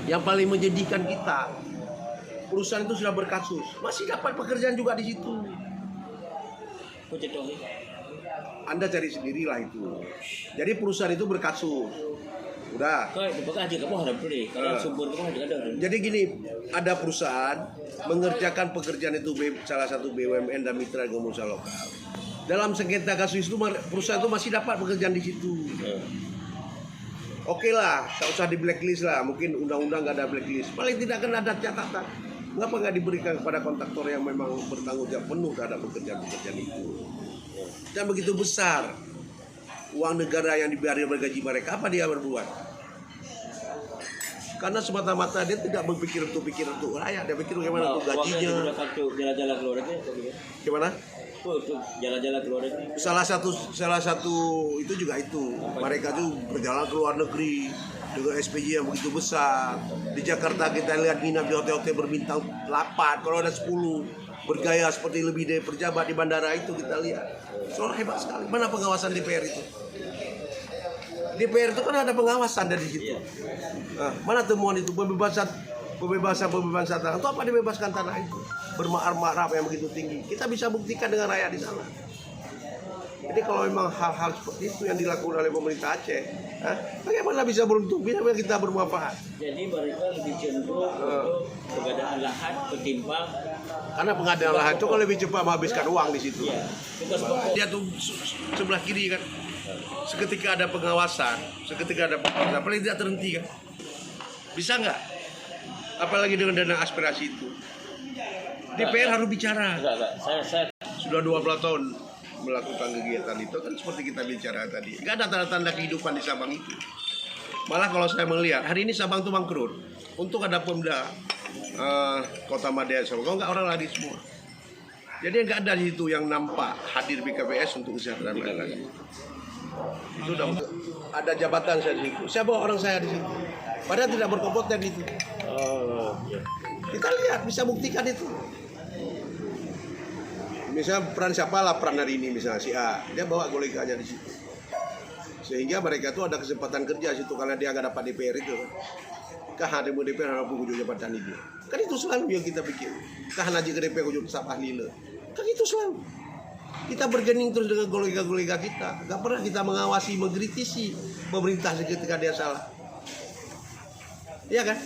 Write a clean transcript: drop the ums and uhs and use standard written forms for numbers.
Yang paling menyedihkan kita, perusahaan itu sudah berkasus, masih dapat pekerjaan juga di situ. Anda cari sendirilah itu. Jadi perusahaan itu berkasus. Udah. Jadi gini, ada perusahaan mengerjakan pekerjaan itu salah satu BUMN dan mitra pengusaha lokal. Dalam sengketa kasus itu perusahaan itu masih dapat pekerjaan di situ. Oke lah, tak usah di blacklist lah. Mungkin undang-undang nggak ada blacklist. Paling tidak kan ada catatan. Mengapa nggak diberikan kepada kontraktor yang memang bertanggung jawab penuh terhadap pekerjaan-pekerjaan itu? Dan begitu besar uang negara yang dibayar bergaji mereka, apa dia berbuat? Karena semata-mata dia tidak berpikir untuk rakyat, dia pikir bagaimana untuk gajinya. Jalan-jalan keluar negeri. Gimana? Untuk jalan-jalan keluar negeri. Salah satu itu juga itu. Mereka tuh berjalan ke luar negeri dengan SPJ yang begitu besar. Di Jakarta kita lihat nginap di hotel-hotel berbintang 8, kalau ada 10. Bergaya seperti lebih dari pejabat di bandara itu kita lihat. Soalnya hebat sekali. Mana pengawasan DPR itu? DPR itu kan ada pengawasan dari situ. Nah, mana temuan itu pembebasan tanah? Untuk apa dibebaskan tanah itu? Bermarah-marah yang begitu tinggi. Kita bisa buktikan dengan rakyat di sana. Jadi kalau memang hal-hal seperti itu yang dilakukan oleh pemerintah Aceh, bagaimana bisa beruntung? Bisa kita bermanfaat? Jadi mereka lebih cenderung untuk pengadaan lahan ketimbang. Karena pengadaan lahan itu kan lebih cepat menghabiskan uang di situ. Ya, tugas pokok. Dia tuh sebelah kiri kan. Seketika ada pengawasan, paling tidak terhenti kan. Bisa nggak? Apalagi dengan dana aspirasi itu. DPR harus bicara. Saya Sudah 12 tahun melakukan kegiatan itu kan seperti kita bicara tadi. Nggak ada tanda-tanda kehidupan di Sabang itu. Malah kalau saya melihat hari ini Sabang itu bangkrut. Untuk ada Pemda Kota Madya Sabang, nggak orang lagi semua. Jadi nggak ada di situ yang nampak hadir BKPS untuk kesejahteraan rakyat. Itu udah ada jabatan saya di situ. Saya bawa orang saya di situ. Padahal tidak berkompeten itu. Kita lihat, bisa buktikan itu. Misalnya peran siapa lah peran hari ini, misalnya si A, dia bawa koleganya di situ. Sehingga mereka tuh ada kesempatan kerja di situ karena dia nggak dapat DPR itu. Kah ada DPR harus punya jabatan itu. Kan itu selalu yang kita pikir. Kah naji ke DPR kujuk staf ahli le. Kan itu selalu. Kita bergening terus dengan kolega-kolega kita. Gak pernah kita mengawasi, mengkritisi pemerintah ketika dia salah. Iya kan?